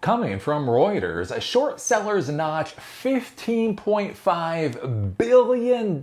Coming from Reuters, short sellers notch $15.5 billion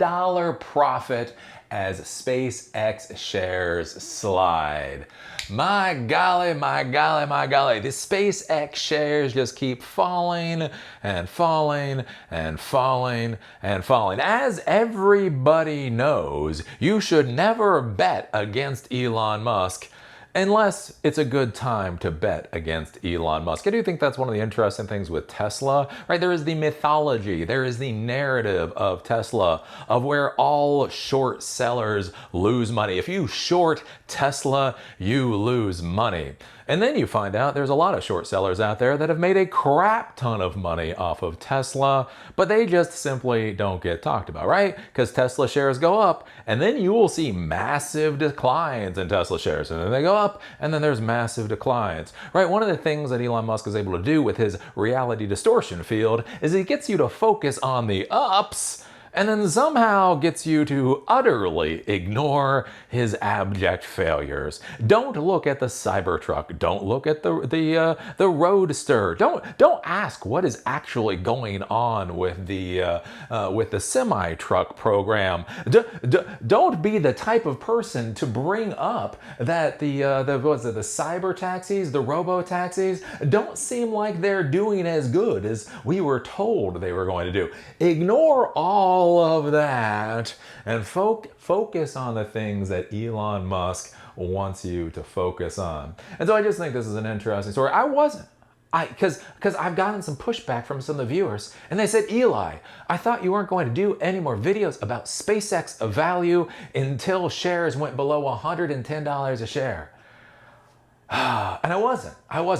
profit as SpaceX shares slide. My golly, my golly, my golly. The SpaceX shares just keep falling and falling and falling and falling. As everybody knows, you should never bet against Elon Musk unless it's a good time to bet against Elon Musk. I do think that's one of the interesting things with Tesla, right? There is the mythology, there is the narrative of Tesla, of where all short sellers lose money. If you short Tesla, you lose money. And then you find out there's a lot of short sellers out there that have made a crap ton of money off of Tesla, but they just simply don't get talked about, right? Because Tesla shares go up, and then you will see massive declines in Tesla shares, and then they go up, and then there's massive declines, right? One of the things that Elon Musk is able to do with his reality distortion field is he gets you to focus on the ups, and then somehow gets you to utterly ignore his abject failures. Don't look at the Cybertruck. Don't look at the Roadster. Don't ask what is actually going on with the semi-truck program. Don't be the type of person to bring up that the cyber taxis, the robo taxis, don't seem like they're doing as good as we were told they were going to do. Ignore all of that and focus on the things that Elon Musk wants you to focus on. And so I just think this is an interesting story. Because I've gotten some pushback from some of the viewers, and they said, Eli, I thought you weren't going to do any more videos about SpaceX value until shares went below $110 a share. And I wasn't.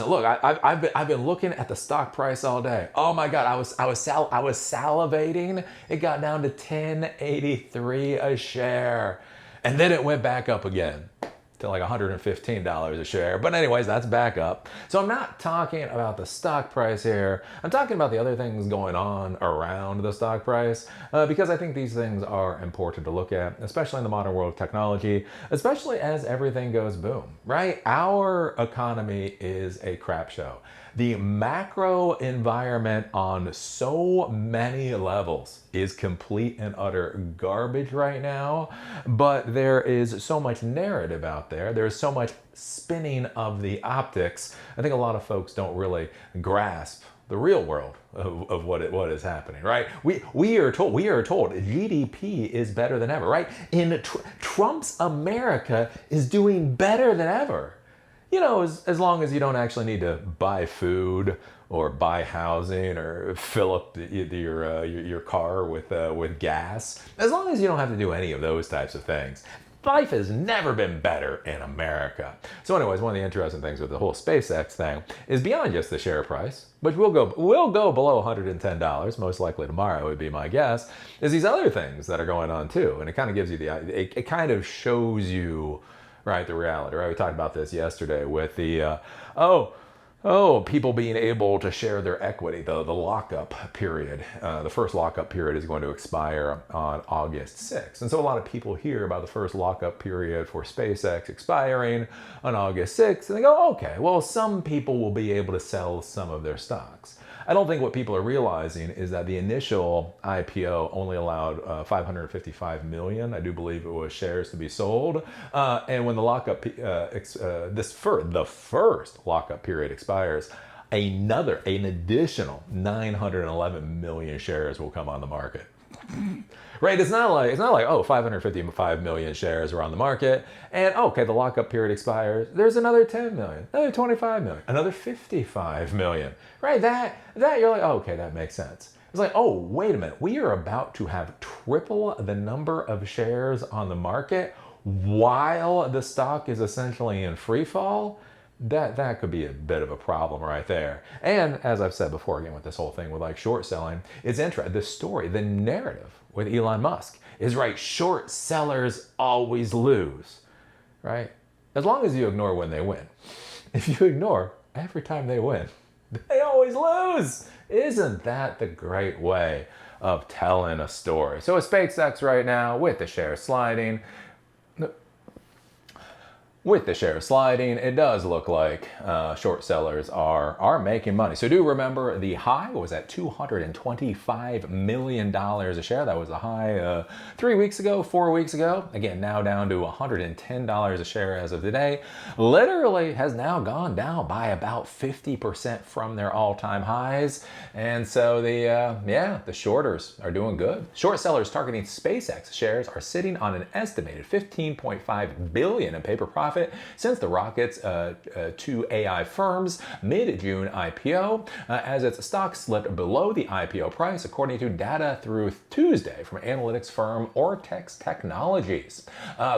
Look, I've been looking at the stock price all day. Oh my God, I was salivating. It got down to $10.83 a share, and then it went back up again to like $115 a share. But anyways, that's back up. So I'm not talking about the stock price here. I'm talking about the other things going on around the stock price, because I think these things are important to look at, especially in the modern world of technology, especially as everything goes boom, right? Our economy is a crap show. The macro environment on so many levels is complete and utter garbage right now, but there is so much narrative out there. There's so much spinning of the optics. I think a lot of folks don't really grasp the real world of what is happening, right? We are told GDP is better than ever, right? In Trump's America is doing better than ever. You know, as long as you don't actually need to buy food or buy housing or fill up your car with gas, as long as you don't have to do any of those types of things, life has never been better in America. So anyways, one of the interesting things with the whole SpaceX thing is beyond just the share price, which will go below $110, most likely tomorrow would be my guess, is these other things that are going on too. And it kind of gives you it kind of shows you, right, the reality, right? We talked about this yesterday with the, people being able to share their equity, the lockup period. The first lockup period is going to expire on August 6th. And so a lot of people hear about the first lockup period for SpaceX expiring on August 6th, and they go, okay, well, some people will be able to sell some of their stocks. I don't think what people are realizing is that the initial IPO only allowed 555 million, I do believe it was, shares to be sold. And when the lockup, the first lockup period expires, an additional 911 million shares will come on the market. Right, it's not like 555 million shares are on the market, and okay, the lockup period expires. There's another 10 million, another 25 million, another 55 million. Right, that you're like, okay, that makes sense. It's like, oh, wait a minute, we are about to have triple the number of shares on the market while the stock is essentially in free fall. That could be a bit of a problem right there. And as I've said before, again, with this whole thing with like short selling, it's interesting. The story, the narrative with Elon Musk is, right, short sellers always lose, right? As long as you ignore when they win. If you ignore every time they win, they always lose. Isn't that the great way of telling a story? So with SpaceX right now, with the shares sliding, with the shares sliding, it does look like short sellers are making money. So do remember the high was at $225 million a share. That was the high 3 weeks ago, 4 weeks ago. Again, now down to $110 a share as of today. Literally has now gone down by about 50% from their all-time highs. And so the shorters are doing good. Short sellers targeting SpaceX shares are sitting on an estimated $15.5 billion in paper profit since the rocket's two AI firms mid-June IPO, as its stock slipped below the IPO price, according to data through Tuesday from analytics firm Ortex Technologies.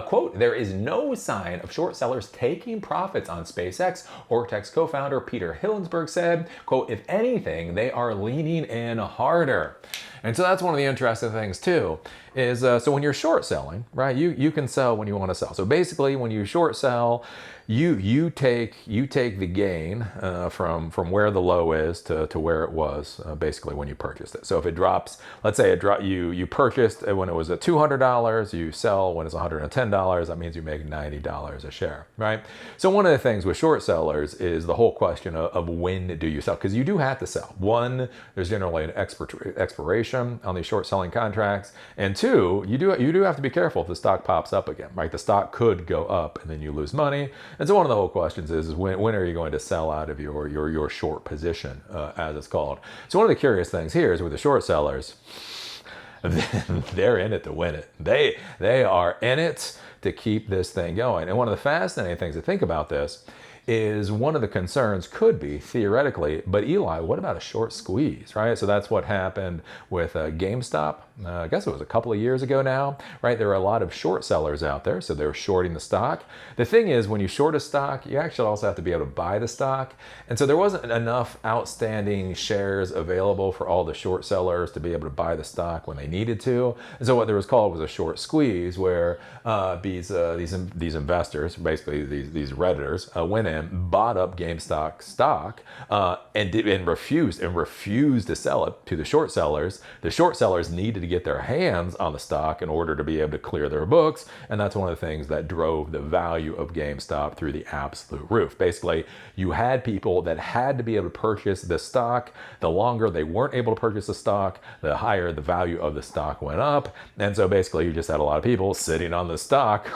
Quote, there is no sign of short sellers taking profits on SpaceX, Ortex co-founder Peter Hillensberg said. Quote, if anything, they are leaning in harder. And so that's one of the interesting things too, is so when you're short selling, right, you can sell when you want to sell. So basically when you short sell, you take the gain from where the low is to where it was basically when you purchased it. So if it drops, let's say you purchased when it was at $200, you sell when it's $110, that means you make $90 a share, right? So one of the things with short sellers is the whole question of when do you sell, because you do have to sell. One, there's generally an expiration on these short selling contracts, and two, you do have to be careful if the stock pops up again, right? The stock could go up and then you lose money. And so one of the whole questions is when are you going to sell out of your short position, as it's called. So one of the curious things here is with the short sellers, they're in it to win it. They are in it to keep this thing going. And one of the fascinating things to think about this is one of the concerns could be theoretically, but Eli, what about a short squeeze, right? So that's what happened with GameStop. I guess it was a couple of years ago now, right? There are a lot of short sellers out there, so they're shorting the stock. The thing is, when you short a stock, you actually also have to be able to buy the stock. And so there wasn't enough outstanding shares available for all the short sellers to be able to buy the stock when they needed to. And so what there was called was a short squeeze, where these investors, basically these Redditors, went in, bought up GameStop stock, and refused to sell it to the short sellers. The short sellers needed to get their hands on the stock in order to be able to clear their books, and that's one of the things that drove the value of GameStop through the absolute roof. Basically, you had people that had to be able to purchase the stock. The longer they weren't able to purchase the stock, the higher the value of the stock went up, and so basically you just had a lot of people sitting on the stock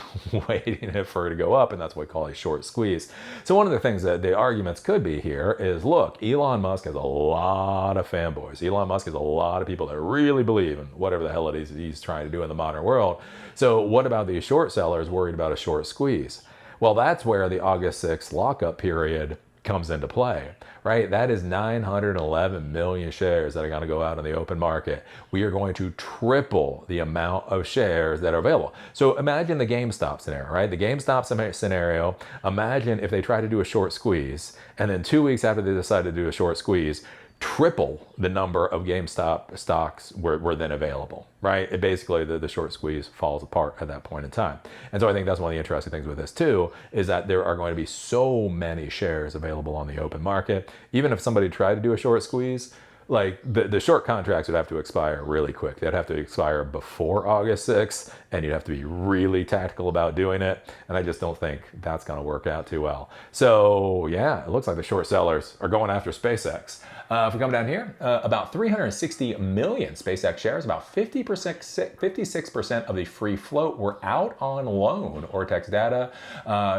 waiting for it to go up, and that's what we call a short squeeze. So one of the things that the arguments could be here is, look, Elon Musk has a lot of fanboys. Elon Musk has a lot of people that really believe in whatever the hell it is he's trying to do in the modern world. So what about these short sellers worried about a short squeeze? Well, that's where the August 6th lockup period comes into play, right? That is 911 million shares that are going to go out in the open market. We are going to triple the amount of shares that are available. So imagine the GameStop scenario, right? The GameStop scenario, imagine if they try to do a short squeeze, and then 2 weeks after they decide to do a short squeeze, triple the number of GameStop stocks were then available, right? It basically, the short squeeze falls apart at that point in time. And so I think that's one of the interesting things with this too, is that there are going to be so many shares available on the open market. Even if somebody tried to do a short squeeze, like the short contracts would have to expire really quick. They'd have to expire before August 6th, and you'd have to be really tactical about doing it. And I just don't think that's going to work out too well. So yeah, it looks like the short sellers are going after SpaceX. If we come down here, about 360 million SpaceX shares, about 56% of the free float were out on loan, Ortex data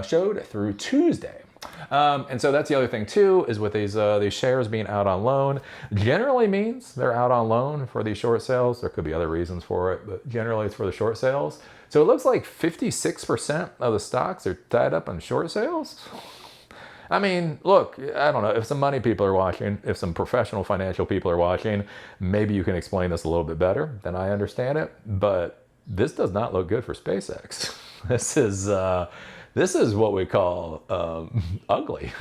showed through Tuesday. And so that's the other thing too, is with these shares being out on loan, generally means they're out on loan for these short sales. There could be other reasons for it, but generally it's for the short sales. So it looks like 56% of the stocks are tied up on short sales. I mean, look, I don't know, if some money people are watching, if some professional financial people are watching, maybe you can explain this a little bit better than I understand it, but this does not look good for SpaceX. This is what we call ugly.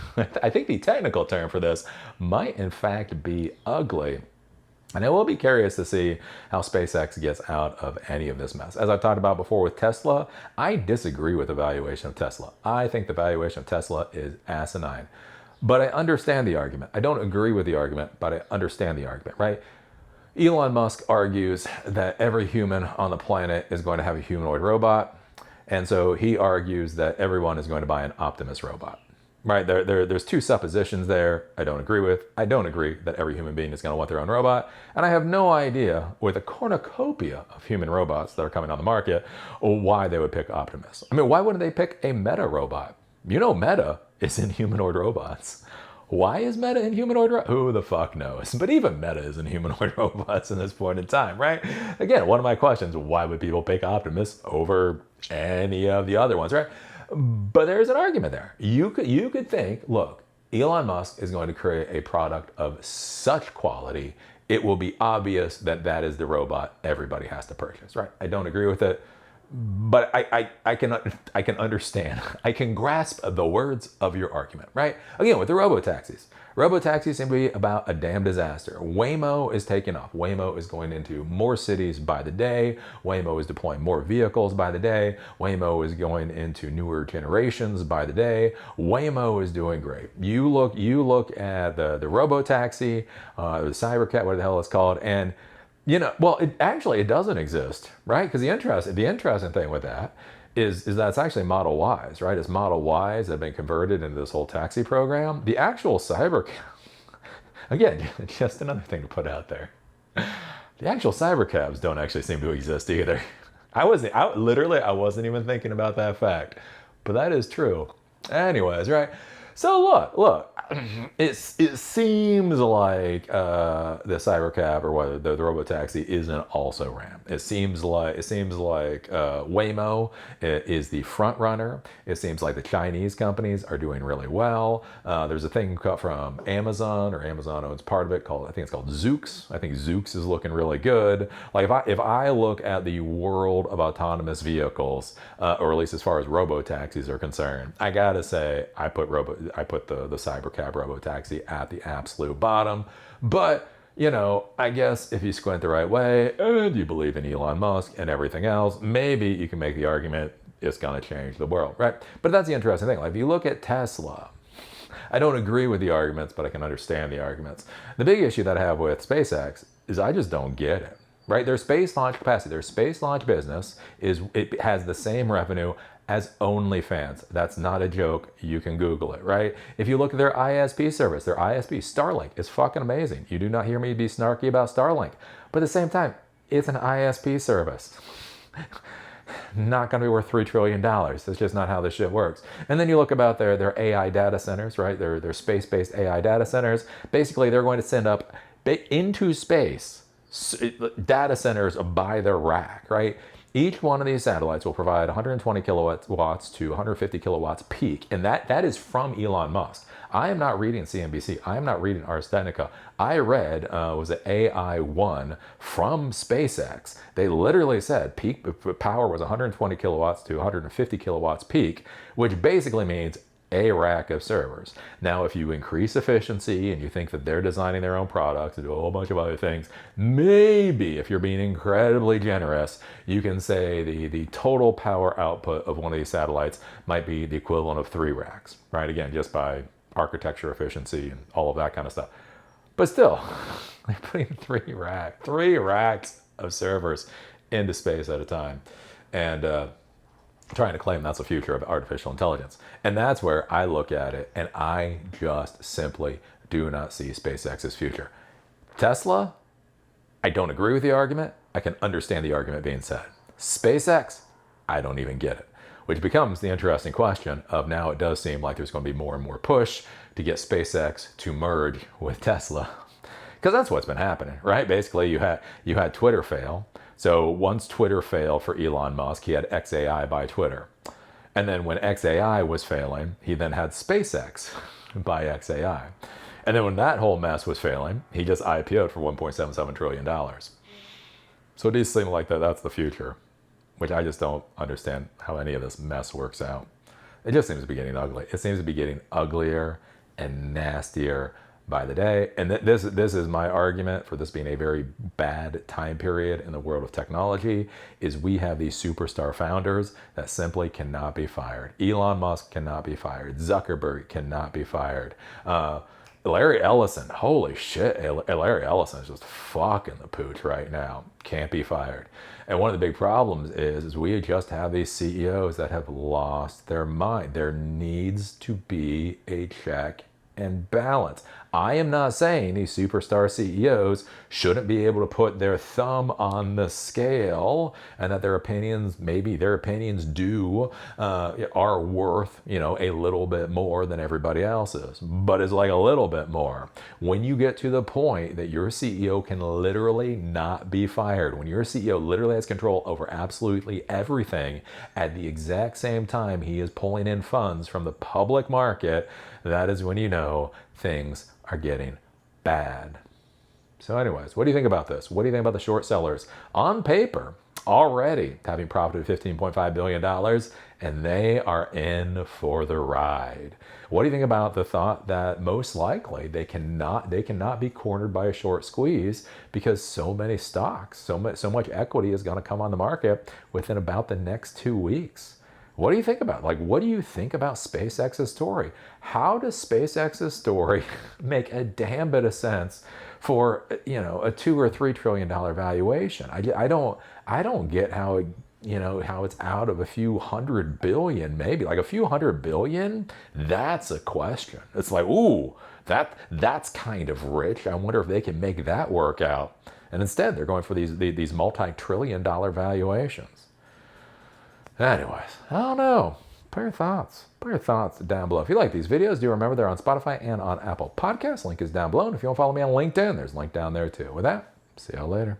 I think the technical term for this might in fact be ugly. And I will be curious to see how SpaceX gets out of any of this mess. As I've talked about before with Tesla, I disagree with the valuation of Tesla. I think the valuation of Tesla is asinine. But I understand the argument. I don't agree with the argument, but I understand the argument, right? Elon Musk argues that every human on the planet is going to have a humanoid robot. And so he argues that everyone is going to buy an Optimus robot. Right, there's two suppositions there I don't agree with. I don't agree that every human being is going to want their own robot. And I have no idea, with a cornucopia of human robots that are coming on the market, why they would pick Optimus. I mean, why wouldn't they pick a Meta robot? You know, Meta is in humanoid robots. Why is Meta in humanoid robots? Who the fuck knows? But even Meta is in humanoid robots in this point in time, right? Again, one of my questions, why would people pick Optimus over any of the other ones, right? But there's an argument there. You could think, look, Elon Musk is going to create a product of such quality, it will be obvious that that is the robot everybody has to purchase, right? I don't agree with it, but I can understand. I can grasp the words of your argument, right? Again, with the robotaxis. Robotaxis seem to be about a damn disaster. Waymo is taking off. Waymo is going into more cities by the day. Waymo is deploying more vehicles by the day. Waymo is going into newer generations by the day. Waymo is doing great. You look at the robotaxi, the Cybercat, what the hell it's called, and you know, well, it doesn't exist, right? Because the interesting thing with that is that it's actually Model Ys, right? It's Model Ys that have been converted into this whole taxi program. The actual again, just another thing to put out there. The actual cybercabs don't actually seem to exist either. I wasn't even thinking about that fact, but that is true. Anyways, right? So look, it seems like the cybercab or what the robotaxi is an also ran. It seems like Waymo is the front runner. It seems like the Chinese companies are doing really well. There's a thing from Amazon, or Amazon owns part of it, I think it's called Zoox. I think Zoox is looking really good. Like if I look at the world of autonomous vehicles, or at least as far as robotaxis are concerned, I gotta say I put the cybercab robotaxi at the absolute bottom. But you know, I guess if you squint the right way and you believe in Elon Musk and everything else, maybe you can make the argument it's going to change the world, right? But that's the interesting thing. Like if you look at Tesla, I don't agree with the arguments, but I can understand the arguments. The big issue that I have with SpaceX is I just don't get it, right? Their space launch capacity, their space launch business it has the same revenue as OnlyFans. That's not a joke. You can Google it, right? If you look at their ISP service, their ISP, Starlink, is fucking amazing. You do not hear me be snarky about Starlink. But at the same time, it's an ISP service. Not going to be worth $3 trillion. That's just not how this shit works. And then you look about their AI data centers, right? Their space-based AI data centers. Basically, they're going to send up into space data centers by the rack, right? Each one of these satellites will provide 120 kilowatts to 150 kilowatts peak. And that is from Elon Musk. I am not reading CNBC. I am not reading Ars Technica. I read, was it AI1 from SpaceX. They literally said peak power was 120 kilowatts to 150 kilowatts peak, which basically means a rack of servers. Now, if you increase efficiency and you think that they're designing their own products and do a whole bunch of other things, maybe if you're being incredibly generous, you can say the total power output of one of these satellites might be the equivalent of 3 racks, right? Again, just by architecture efficiency and all of that kind of stuff. But still, they're putting 3 racks of servers into space at a time. And trying to claim that's the future of artificial intelligence. And that's where I look at it and I just simply do not see SpaceX's future. Tesla, I don't agree with the argument. I can understand the argument being said. SpaceX, I don't even get it. Which becomes the interesting question of now it does seem like there's going to be more and more push to get SpaceX to merge with Tesla. Because that's what's been happening, right? Basically, you had Twitter fail. So once Twitter failed for Elon Musk, he had XAI buy Twitter. And then when XAI was failing, he then had SpaceX buy XAI. And then when that whole mess was failing, he just IPO'd for $1.77 trillion. So it does seem like that's the future, which I just don't understand how any of this mess works out. It just seems to be getting ugly. It seems to be getting uglier and nastier by the day. And this is my argument for this being a very bad time period in the world of technology, is we have these superstar founders that simply cannot be fired. Elon Musk cannot be fired. Zuckerberg cannot be fired. Larry Ellison, holy shit, Larry Ellison is just fucking the pooch right now. Can't be fired. And one of the big problems is we just have these CEOs that have lost their mind. There needs to be a check and balance. I am not saying these superstar CEOs shouldn't be able to put their thumb on the scale and that their opinions, maybe their opinions are worth, a little bit more than everybody else's, but it's like a little bit more. When you get to the point that your CEO can literally not be fired, when your CEO literally has control over absolutely everything at the exact same time he is pulling in funds from the public market, that is when you know things are getting bad. So anyways, what do you think about this? What do you think about the short sellers? On paper, already having profited $15.5 billion, and they are in for the ride. What do you think about the thought that most likely they cannot be cornered by a short squeeze because so many stocks, so much equity is going to come on the market within about the next 2 weeks? What do you think about? What do you think about SpaceX's story? How does SpaceX's story make a damn bit of sense for, a $2 or $3 trillion valuation? I don't get how how it's out of a few hundred billion, maybe like a few hundred billion. That's a question. It's like, ooh, that's kind of rich. I wonder if they can make that work out. And instead, they're going for these multi-trillion-dollar valuations. Anyways, I don't know. Put your thoughts down below. If you like these videos, do remember they're on Spotify and on Apple Podcasts. Link is down below. And if you want to follow me on LinkedIn, there's a link down there too. With that, see y'all later.